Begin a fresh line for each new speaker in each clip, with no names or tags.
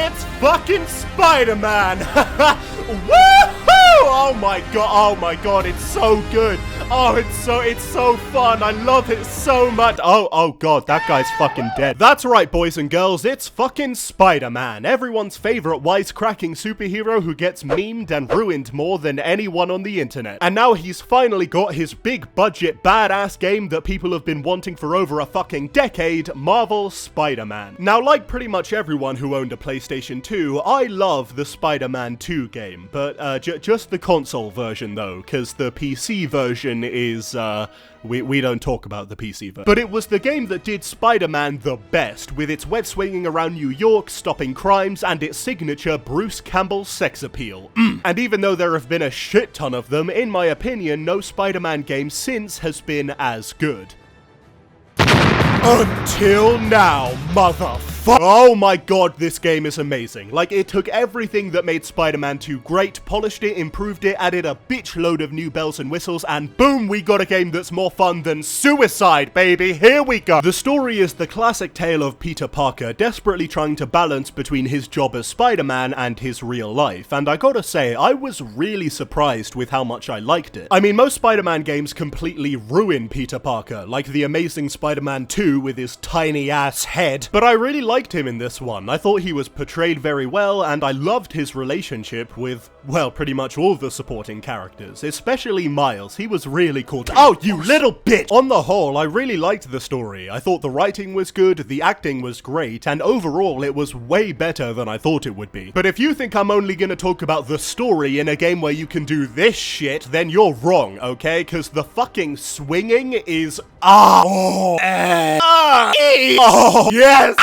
It's fucking Spider-Man! Woohoo! Oh my god, it's so good. Oh, it's so fun. I love it so much. Oh god, that guy's fucking dead. That's right, boys and girls, it's fucking Spider-Man, everyone's favorite wisecracking superhero who gets memed and ruined more than anyone on the internet. And now he's finally got his big budget badass game that people have been wanting for over a fucking decade, Marvel's Spider-Man. Now, like pretty much everyone who owned a PlayStation 2, I love the Spider-Man 2 game, but just the console version though, cause the PC version is, we don't talk about the PC version. But it was the game that did Spider-Man the best, with its web swinging around New York, stopping crimes, and its signature Bruce Campbell sex appeal. And even though there have been a shit ton of them, in my opinion, no Spider-Man game since has been as good. Until now, motherfucker. Oh my god, this game is amazing. Like, it took everything that made Spider-Man 2 great, polished it, improved it, added a bitch load of new bells and whistles, and boom, we got a game that's more fun than suicide, baby. Here we go. The story is the classic tale of Peter Parker desperately trying to balance between his job as Spider-Man and his real life, and I gotta say, I was really surprised with how much I liked it. I mean, most Spider-Man games completely ruin Peter Parker, like The Amazing Spider-Man 2 with his tiny ass head, but I really liked him in this one. I thought he was portrayed very well, and I loved his relationship with, well, pretty much all the supporting characters, especially Miles. He was really cool. Oh, you little bitch! On the whole, I really liked the story. I thought the writing was good, the acting was great, and overall it was way better than I thought it would be. But if you think I'm only gonna talk about the story in a game where you can do this shit, then you're wrong, okay? Cause the fucking swinging is yes!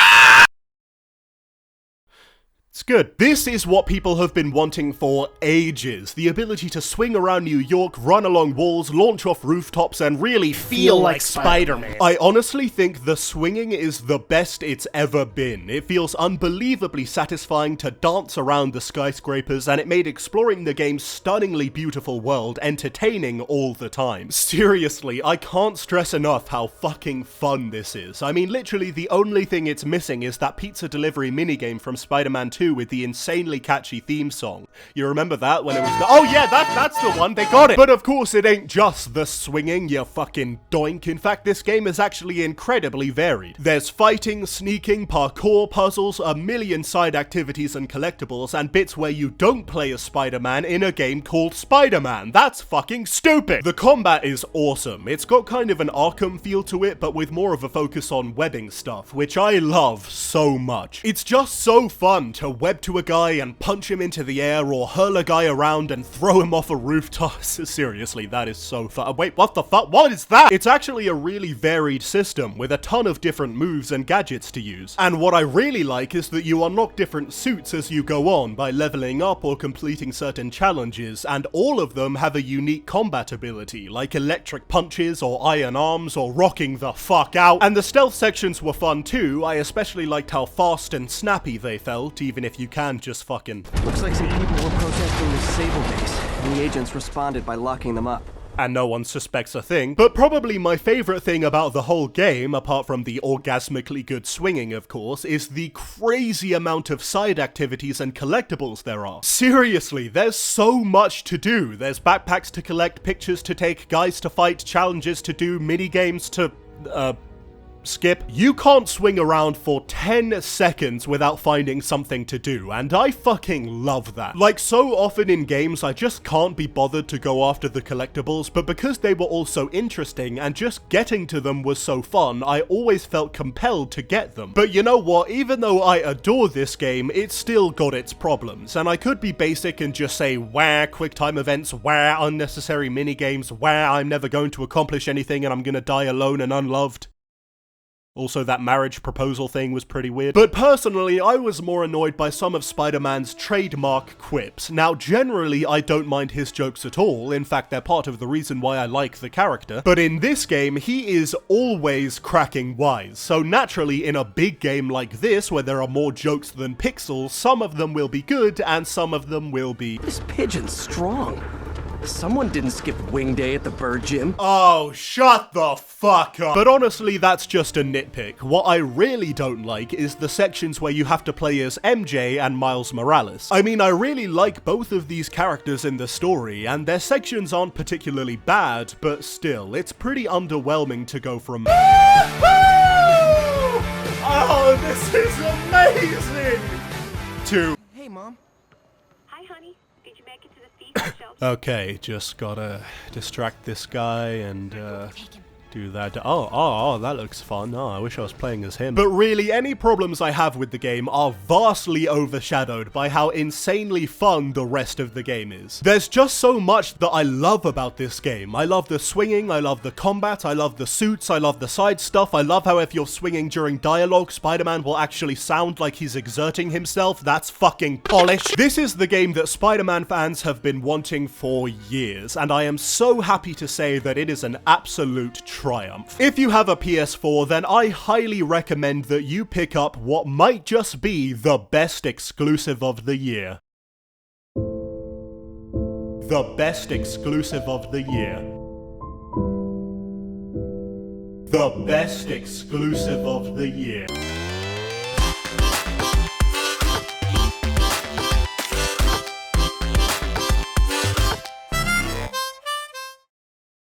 It's good. This is what people have been wanting for ages. The ability to swing around New York, run along walls, launch off rooftops, and really feel like Spider-Man. I honestly think the swinging is the best it's ever been. It feels unbelievably satisfying to dance around the skyscrapers, and it made exploring the game's stunningly beautiful world entertaining all the time. Seriously, I can't stress enough how fucking fun this is. I mean, literally the only thing it's missing is that pizza delivery minigame from Spider-Man 2 with the insanely catchy theme song. You remember that when it was oh yeah, that's the one, they got it! But of course it ain't just the swinging, you fucking doink. In fact, this game is actually incredibly varied. There's fighting, sneaking, parkour, puzzles, a million side activities and collectibles, and bits where you don't play as Spider-Man in a game called Spider-Man. That's fucking stupid! The combat is awesome. It's got kind of an Arkham feel to it, but with more of a focus on webbing stuff, which I love so much. It's just so fun to web to a guy and punch him into the air, or hurl a guy around and throw him off a rooftop. Seriously, that is so fun. Wait, what the fuck? What is that? It's actually a really varied system with a ton of different moves and gadgets to use. And what I really like is that you unlock different suits as you go on by leveling up or completing certain challenges, and all of them have a unique combat ability, like electric punches or iron arms or rocking the fuck out. And the stealth sections were fun too. I especially liked how fast and snappy they felt, even if you can just fucking...
Looks like some people were protesting the Sable base, and the agents responded by locking them up.
And no one suspects a thing. But probably my favorite thing about the whole game, apart from the orgasmically good swinging of course, is the crazy amount of side activities and collectibles there are. Seriously, there's so much to do. There's backpacks to collect, pictures to take, guys to fight, challenges to do, minigames to, skip. You can't swing around for 10 seconds without finding something to do, and I fucking love that. Like, so often in games, I just can't be bothered to go after the collectibles, but because they were all so interesting and just getting to them was so fun, I always felt compelled to get them. But you know what? Even though I adore this game, it's still got its problems, and I could be basic and just say, wah, quick time events, wah, unnecessary minigames, wah, I'm never going to accomplish anything and I'm gonna die alone and unloved. Also, that marriage proposal thing was pretty weird. But personally, I was more annoyed by some of Spider-Man's trademark quips. Now, generally, I don't mind his jokes at all. In fact, they're part of the reason why I like the character. But in this game, he is always cracking wise. So naturally, in a big game like this, where there are more jokes than pixels, some of them will be good, and some of them will be...
This pigeon's strong. Someone didn't skip wing day at the bird gym.
Oh, shut the fuck up. But honestly, that's just a nitpick. What I really don't like is the sections where you have to play as MJ and Miles Morales. I mean, I really like both of these characters in the story, and their sections aren't particularly bad, but still, it's pretty underwhelming to go from oh, this is amazing! To
Hey, Mom.
Hi, honey. Did you make it to the thief shelter?
okay, just gotta distract this guy and do that. Oh, that looks fun. Oh, I wish I was playing as him. But really, any problems I have with the game are vastly overshadowed by how insanely fun the rest of the game is. There's just so much that I love about this game. I love the swinging, I love the combat, I love the suits, I love the side stuff, I love how if you're swinging during dialogue, Spider-Man will actually sound like he's exerting himself. That's fucking polished. This is the game that Spider-Man fans have been wanting for years, and I am so happy to say that it is an absolute triumph. If you have a PS4, then I highly recommend that you pick up what might just be the best exclusive of the year. The best exclusive of the year. The best exclusive of the year.